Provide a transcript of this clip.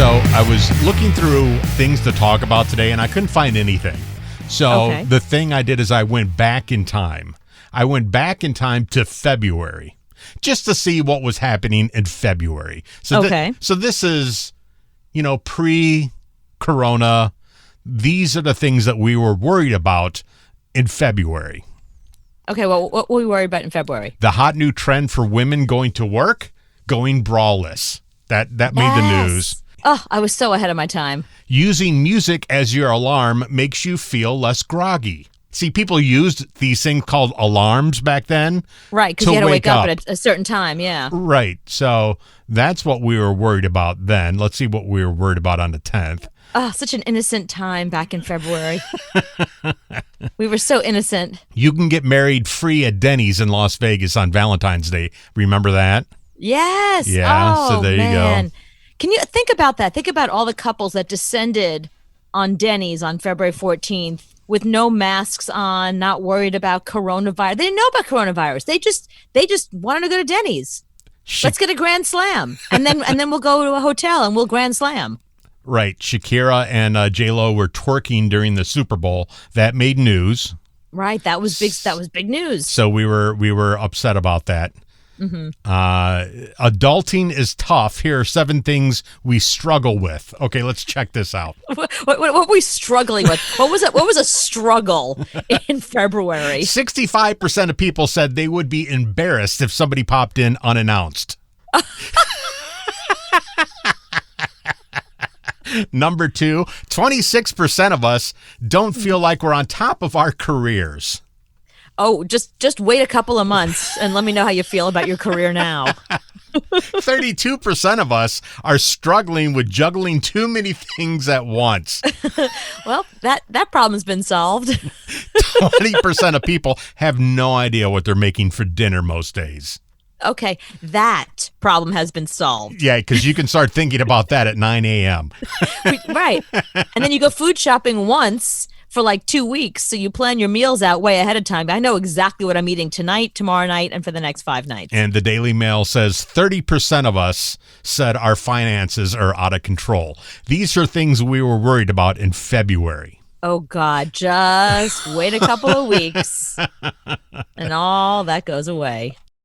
So I was looking through things to talk about today, and I couldn't find anything. So the thing I did is I went back in time. I went back in time to February just to see what was happening in February. So so this is, pre-corona. These are the things that we were worried about in February. Okay, well, what were we worried about in February? The hot new trend for women going to work, going braless. That made the news. Oh, I was so ahead of my time. Using music as your alarm makes you feel less groggy. See, people used these things called alarms back then. Right, because you had to wake up at a certain time, yeah. Right, so that's what we were worried about then. Let's see what we were worried about on the 10th. Oh, such an innocent time back in February. We were so innocent. You can get married free at Denny's in Las Vegas on Valentine's Day. Remember that? Yes. Yeah, so there you go. Can you think about that? Think about all the couples that descended on Denny's on February 14th with no masks on, not worried about coronavirus. They didn't know about coronavirus. They just wanted to go to Denny's. Let's get a Grand Slam. And then we'll go to a hotel and we'll Grand Slam. Right. Shakira and J-Lo were twerking during the Super Bowl. That made news. Right. That was big news. So we were upset about that. Mm-hmm. Adulting is tough. Here are 7 things we struggle with. Okay, let's check this out. What were we struggling with? What was a struggle in February? 65% of people said they would be embarrassed if somebody popped in unannounced. Number 2, 26% of us don't feel like we're on top of our careers. Oh, just wait a couple of months and let me know how you feel about your career now. 32% of us are struggling with juggling too many things at once. Well, that problem's been solved. 20% of people have no idea what they're making for dinner most days. Okay, that problem has been solved. Yeah, because you can start thinking about that at 9 a.m. Right. And then you go food shopping once for like 2 weeks, so you plan your meals out way ahead of time. I know exactly what I'm eating tonight, tomorrow night, and for the next 5 nights. And the Daily Mail says 30% of us said our finances are out of control. These are things we were worried about in February. Oh, God, just wait a couple of weeks, and all that goes away.